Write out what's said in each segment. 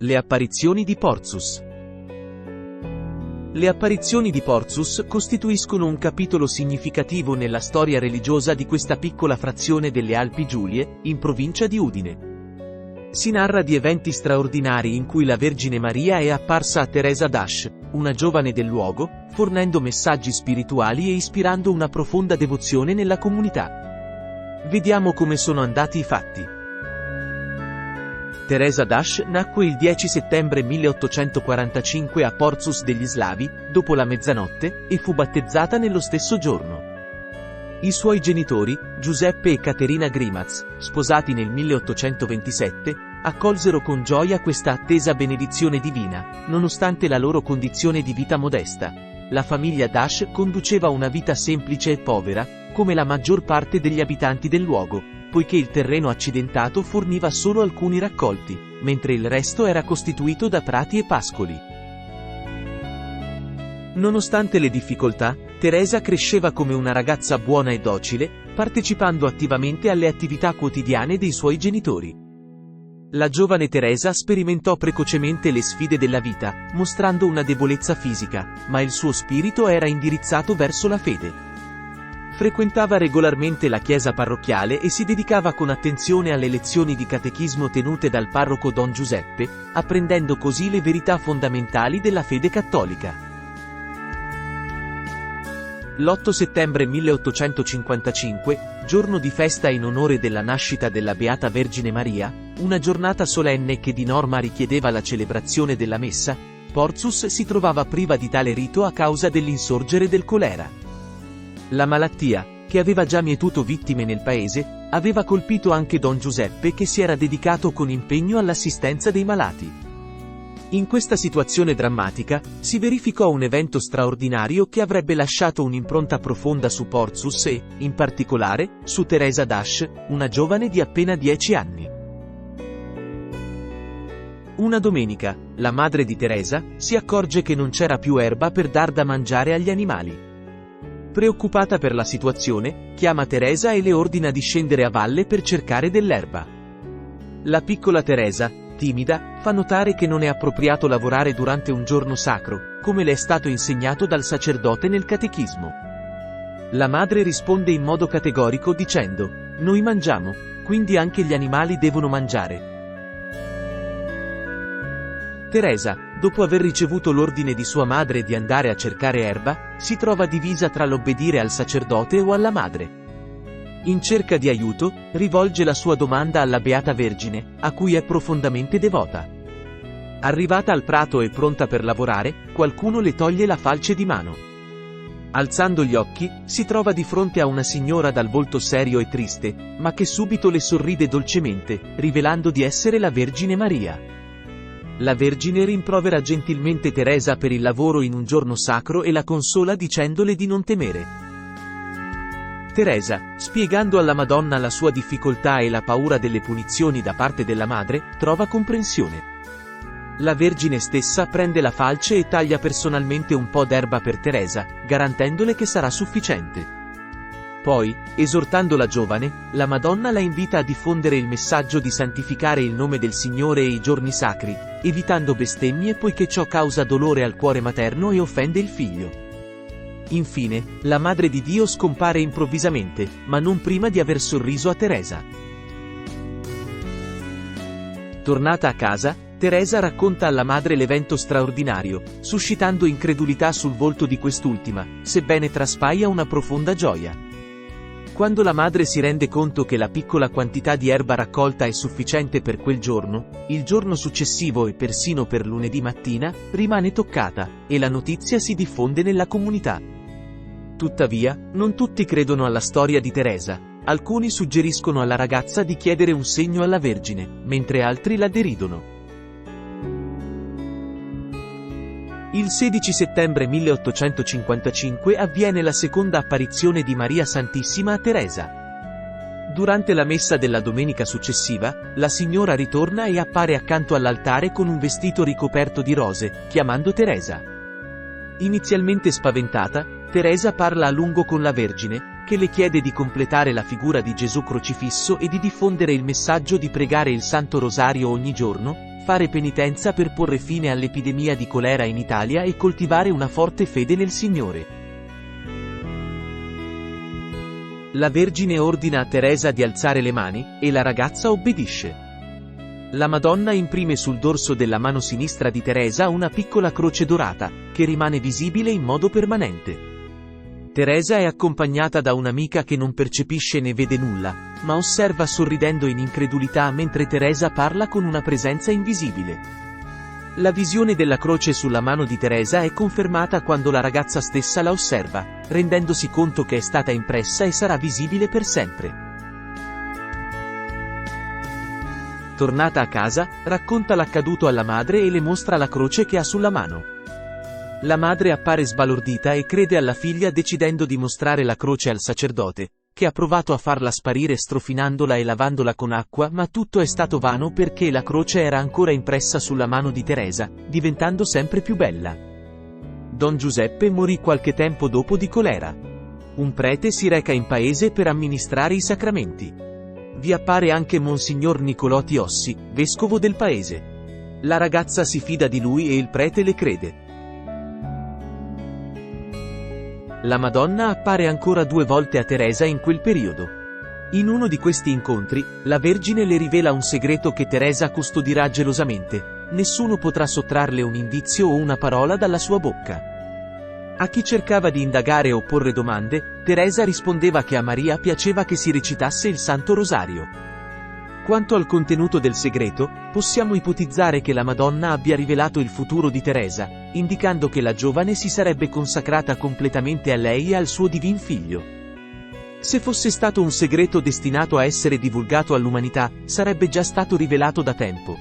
Le apparizioni di Porzus. Le apparizioni di Porzus costituiscono un capitolo significativo nella storia religiosa di questa piccola frazione delle Alpi Giulie, in provincia di Udine. Si narra di eventi straordinari in cui la Vergine Maria è apparsa a Teresa d'Asch, una giovane del luogo, fornendo messaggi spirituali e ispirando una profonda devozione nella comunità. Vediamo come sono andati i fatti. Teresa d'Asch nacque il 10 settembre 1845 a Porzus degli Slavi, dopo la mezzanotte, e fu battezzata nello stesso giorno. I suoi genitori, Giuseppe e Caterina Grimaz, sposati nel 1827, accolsero con gioia questa attesa benedizione divina, nonostante la loro condizione di vita modesta. La famiglia d'Asch conduceva una vita semplice e povera, come la maggior parte degli abitanti del luogo, poiché il terreno accidentato forniva solo alcuni raccolti, mentre il resto era costituito da prati e pascoli. Nonostante le difficoltà, Teresa cresceva come una ragazza buona e docile, partecipando attivamente alle attività quotidiane dei suoi genitori. La giovane Teresa sperimentò precocemente le sfide della vita, mostrando una debolezza fisica, ma il suo spirito era indirizzato verso la fede. Frequentava regolarmente la chiesa parrocchiale e si dedicava con attenzione alle lezioni di catechismo tenute dal parroco Don Giuseppe, apprendendo così le verità fondamentali della fede cattolica. L'8 settembre 1855, giorno di festa in onore della nascita della Beata Vergine Maria, una giornata solenne che di norma richiedeva la celebrazione della messa, Porzus si trovava priva di tale rito a causa dell'insorgere del colera. La malattia, che aveva già mietuto vittime nel paese, aveva colpito anche Don Giuseppe che si era dedicato con impegno all'assistenza dei malati. In questa situazione drammatica, si verificò un evento straordinario che avrebbe lasciato un'impronta profonda su Porzus e, in particolare, su Teresa d'Asch, una giovane di appena 10 anni. Una domenica, la madre di Teresa si accorge che non c'era più erba per dar da mangiare agli animali. Preoccupata per la situazione, chiama Teresa e le ordina di scendere a valle per cercare dell'erba. La piccola Teresa, timida, fa notare che non è appropriato lavorare durante un giorno sacro, come le è stato insegnato dal sacerdote nel catechismo. La madre risponde in modo categorico dicendo: "Noi mangiamo, quindi anche gli animali devono mangiare". Teresa, dopo aver ricevuto l'ordine di sua madre di andare a cercare erba, si trova divisa tra l'obbedire al sacerdote o alla madre. In cerca di aiuto, rivolge la sua domanda alla Beata Vergine, a cui è profondamente devota. Arrivata al prato e pronta per lavorare, qualcuno le toglie la falce di mano. Alzando gli occhi, si trova di fronte a una signora dal volto serio e triste, ma che subito le sorride dolcemente, rivelando di essere la Vergine Maria. La Vergine rimprovera gentilmente Teresa per il lavoro in un giorno sacro e la consola dicendole di non temere. Teresa, spiegando alla Madonna la sua difficoltà e la paura delle punizioni da parte della madre, trova comprensione. La Vergine stessa prende la falce e taglia personalmente un po' d'erba per Teresa, garantendole che sarà sufficiente. Poi, esortando la giovane, la Madonna la invita a diffondere il messaggio di santificare il nome del Signore e i giorni sacri, evitando bestemmie poiché ciò causa dolore al cuore materno e offende il figlio. Infine, la Madre di Dio scompare improvvisamente, ma non prima di aver sorriso a Teresa. Tornata a casa, Teresa racconta alla madre l'evento straordinario, suscitando incredulità sul volto di quest'ultima, sebbene traspaia una profonda gioia. Quando la madre si rende conto che la piccola quantità di erba raccolta è sufficiente per quel giorno, il giorno successivo e persino per lunedì mattina, rimane toccata, e la notizia si diffonde nella comunità. Tuttavia, non tutti credono alla storia di Teresa. Alcuni suggeriscono alla ragazza di chiedere un segno alla Vergine, mentre altri la deridono. Il 16 settembre 1855 avviene la seconda apparizione di Maria Santissima a Teresa. Durante la messa della domenica successiva, la signora ritorna e appare accanto all'altare con un vestito ricoperto di rose, chiamando Teresa. Inizialmente spaventata, Teresa parla a lungo con la Vergine, che le chiede di completare la figura di Gesù crocifisso e di diffondere il messaggio di pregare il Santo Rosario ogni giorno, fare penitenza per porre fine all'epidemia di colera in Italia e coltivare una forte fede nel Signore. La Vergine ordina a Teresa di alzare le mani, e la ragazza obbedisce. La Madonna imprime sul dorso della mano sinistra di Teresa una piccola croce dorata, che rimane visibile in modo permanente. Teresa è accompagnata da un'amica che non percepisce né vede nulla, ma osserva sorridendo in incredulità mentre Teresa parla con una presenza invisibile. La visione della croce sulla mano di Teresa è confermata quando la ragazza stessa la osserva, rendendosi conto che è stata impressa e sarà visibile per sempre. Tornata a casa, racconta l'accaduto alla madre e le mostra la croce che ha sulla mano. La madre appare sbalordita e crede alla figlia decidendo di mostrare la croce al sacerdote, che ha provato a farla sparire strofinandola e lavandola con acqua, ma tutto è stato vano perché la croce era ancora impressa sulla mano di Teresa, diventando sempre più bella. Don Giuseppe morì qualche tempo dopo di colera. Un prete si reca in paese per amministrare i sacramenti. Vi appare anche Monsignor Nicolò Tiossi, vescovo del paese. La ragazza si fida di lui e il prete le crede. La Madonna appare ancora 2 volte a Teresa in quel periodo. In uno di questi incontri, la Vergine le rivela un segreto che Teresa custodirà gelosamente: nessuno potrà sottrarle un indizio o una parola dalla sua bocca. A chi cercava di indagare o porre domande, Teresa rispondeva che a Maria piaceva che si recitasse il Santo Rosario. Quanto al contenuto del segreto, possiamo ipotizzare che la Madonna abbia rivelato il futuro di Teresa, indicando che la giovane si sarebbe consacrata completamente a lei e al suo divin figlio. Se fosse stato un segreto destinato a essere divulgato all'umanità, sarebbe già stato rivelato da tempo.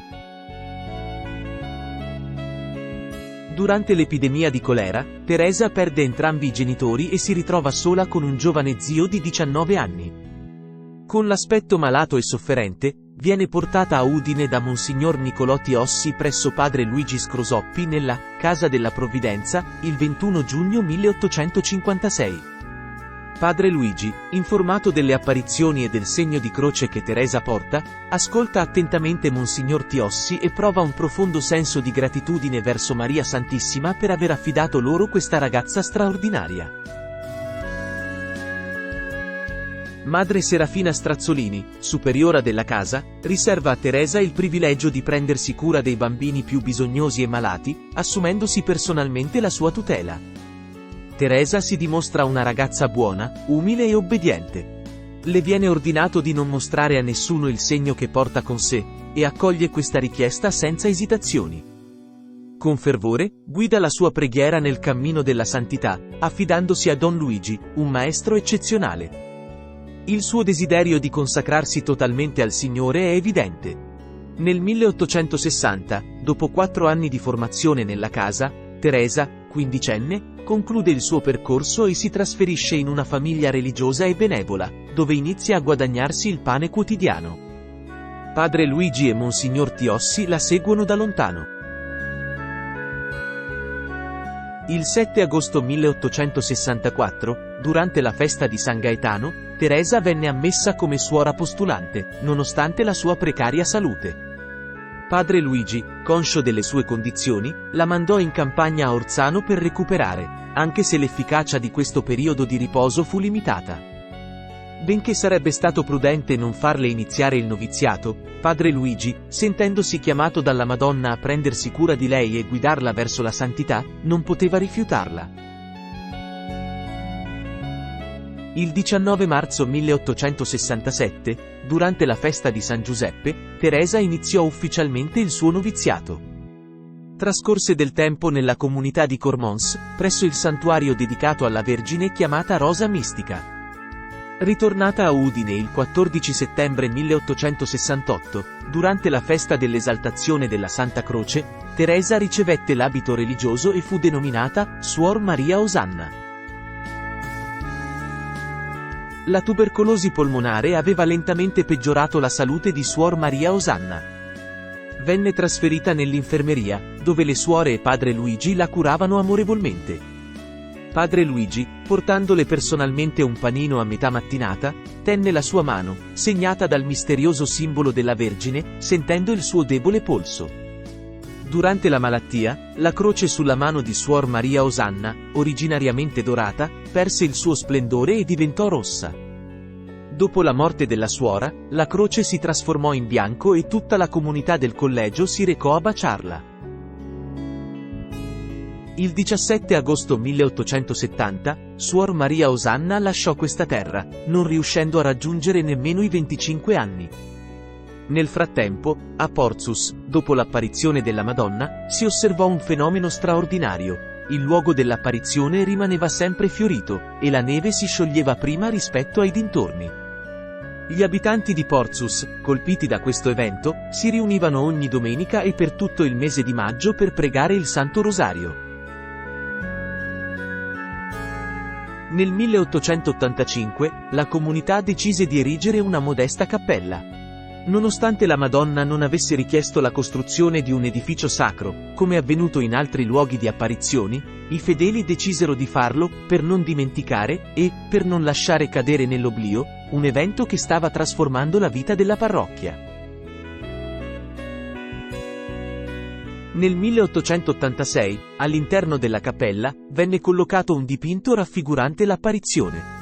Durante l'epidemia di colera, Teresa perde entrambi i genitori e si ritrova sola con un giovane zio di 19 anni. Con l'aspetto malato e sofferente, viene portata a Udine da Monsignor Nicolò Tiossi presso padre Luigi Scrosoppi nella Casa della Provvidenza, il 21 giugno 1856. Padre Luigi, informato delle apparizioni e del segno di croce che Teresa porta, ascolta attentamente Monsignor Tiossi e prova un profondo senso di gratitudine verso Maria Santissima per aver affidato loro questa ragazza straordinaria. Madre Serafina Strazzolini, superiora della casa, riserva a Teresa il privilegio di prendersi cura dei bambini più bisognosi e malati, assumendosi personalmente la sua tutela. Teresa si dimostra una ragazza buona, umile e obbediente. Le viene ordinato di non mostrare a nessuno il segno che porta con sé, e accoglie questa richiesta senza esitazioni. Con fervore, guida la sua preghiera nel cammino della santità, affidandosi a Don Luigi, un maestro eccezionale. Il suo desiderio di consacrarsi totalmente al Signore è evidente. Nel 1860, dopo 4 anni di formazione nella casa, Teresa, quindicenne, conclude il suo percorso e si trasferisce in una famiglia religiosa e benevola, dove inizia a guadagnarsi il pane quotidiano. Padre Luigi e Monsignor Tiossi la seguono da lontano. Il 7 agosto 1864, durante la festa di San Gaetano, Teresa venne ammessa come suora postulante, nonostante la sua precaria salute. Padre Luigi, conscio delle sue condizioni, la mandò in campagna a Orzano per recuperare, anche se l'efficacia di questo periodo di riposo fu limitata. Benché sarebbe stato prudente non farle iniziare il noviziato, Padre Luigi, sentendosi chiamato dalla Madonna a prendersi cura di lei e guidarla verso la santità, non poteva rifiutarla. Il 19 marzo 1867, durante la festa di San Giuseppe, Teresa iniziò ufficialmente il suo noviziato. Trascorse del tempo nella comunità di Cormons, presso il santuario dedicato alla Vergine chiamata Rosa Mistica. Ritornata a Udine il 14 settembre 1868, durante la festa dell'esaltazione della Santa Croce, Teresa ricevette l'abito religioso e fu denominata Suor Maria Osanna. La tubercolosi polmonare aveva lentamente peggiorato la salute di Suor Maria Osanna. Venne trasferita nell'infermeria, dove le suore e Padre Luigi la curavano amorevolmente. Padre Luigi, portandole personalmente un panino a metà mattinata, tenne la sua mano, segnata dal misterioso simbolo della Vergine, sentendo il suo debole polso. Durante la malattia, la croce sulla mano di Suor Maria Osanna, originariamente dorata, perse il suo splendore e diventò rossa. Dopo la morte della suora, la croce si trasformò in bianco e tutta la comunità del collegio si recò a baciarla. Il 17 agosto 1870, Suor Maria Osanna lasciò questa terra, non riuscendo a raggiungere nemmeno i 25 anni. Nel frattempo, a Portsmouth, dopo l'apparizione della Madonna, si osservò un fenomeno straordinario. Il luogo dell'apparizione rimaneva sempre fiorito, e la neve si scioglieva prima rispetto ai dintorni. Gli abitanti di Portsmouth, colpiti da questo evento, si riunivano ogni domenica e per tutto il mese di maggio per pregare il Santo Rosario. Nel 1885, la comunità decise di erigere una modesta cappella. Nonostante la Madonna non avesse richiesto la costruzione di un edificio sacro, come avvenuto in altri luoghi di apparizioni, i fedeli decisero di farlo, per non dimenticare, e, per non lasciare cadere nell'oblio, un evento che stava trasformando la vita della parrocchia. Nel 1886, all'interno della cappella, venne collocato un dipinto raffigurante l'apparizione.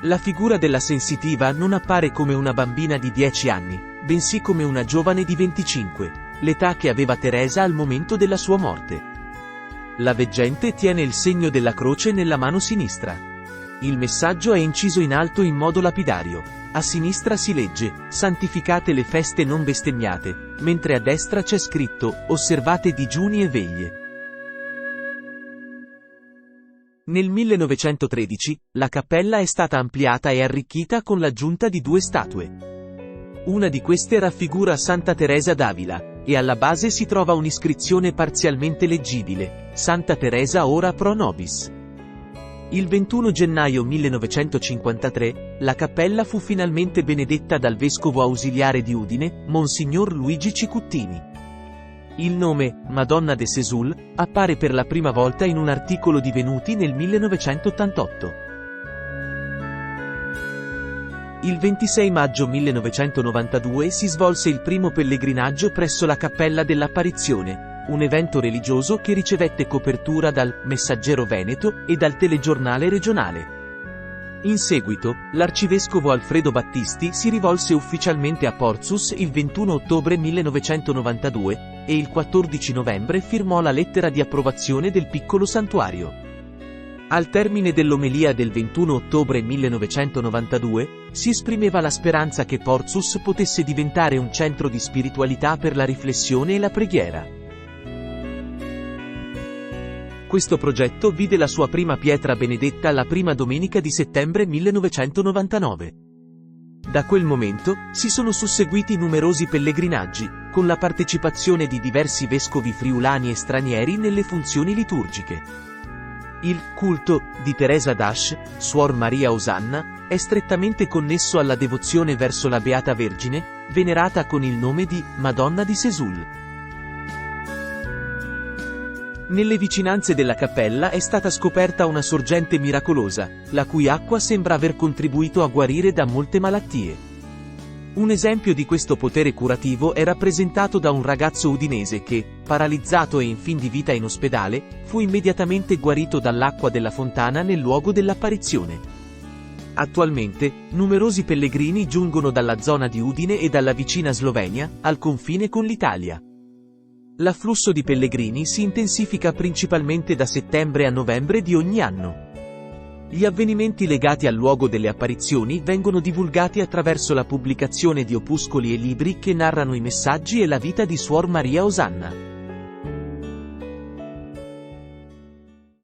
La figura della sensitiva non appare come una bambina di 10 anni, bensì come una giovane di 25, l'età che aveva Teresa al momento della sua morte. La veggente tiene il segno della croce nella mano sinistra. Il messaggio è inciso in alto in modo lapidario. A sinistra si legge, santificate le feste non bestemmiate, mentre a destra c'è scritto, osservate digiuni e veglie. Nel 1913, la cappella è stata ampliata e arricchita con l'aggiunta di 2 statue. Una di queste raffigura Santa Teresa d'Avila, e alla base si trova un'iscrizione parzialmente leggibile, Santa Teresa ora pro nobis. Il 21 gennaio 1953, la cappella fu finalmente benedetta dal vescovo ausiliare di Udine, Monsignor Luigi Cicuttini. Il nome, Madonna de Sesul, appare per la prima volta in un articolo di Venuti nel 1988. Il 26 maggio 1992 si svolse il primo pellegrinaggio presso la Cappella dell'Apparizione, un evento religioso che ricevette copertura dal Messaggero Veneto e dal telegiornale regionale. In seguito, l'arcivescovo Alfredo Battisti si rivolse ufficialmente a Portsmouth il 21 ottobre 1992, e il 14 novembre firmò la lettera di approvazione del piccolo santuario. Al termine dell'omelia del 21 ottobre 1992, si esprimeva la speranza che Portsmouth potesse diventare un centro di spiritualità per la riflessione e la preghiera. Questo progetto vide la sua prima pietra benedetta la prima domenica di settembre 1999. Da quel momento, si sono susseguiti numerosi pellegrinaggi, con la partecipazione di diversi vescovi friulani e stranieri nelle funzioni liturgiche. Il culto di Teresa d'Ash, Suor Maria Osanna, è strettamente connesso alla devozione verso la Beata Vergine, venerata con il nome di Madonna di Sesul. Nelle vicinanze della cappella è stata scoperta una sorgente miracolosa, la cui acqua sembra aver contribuito a guarire da molte malattie. Un esempio di questo potere curativo è rappresentato da un ragazzo udinese che, paralizzato e in fin di vita in ospedale, fu immediatamente guarito dall'acqua della fontana nel luogo dell'apparizione. Attualmente, numerosi pellegrini giungono dalla zona di Udine e dalla vicina Slovenia, al confine con l'Italia. L'afflusso di pellegrini si intensifica principalmente da settembre a novembre di ogni anno. Gli avvenimenti legati al luogo delle apparizioni vengono divulgati attraverso la pubblicazione di opuscoli e libri che narrano i messaggi e la vita di Suor Maria Osanna.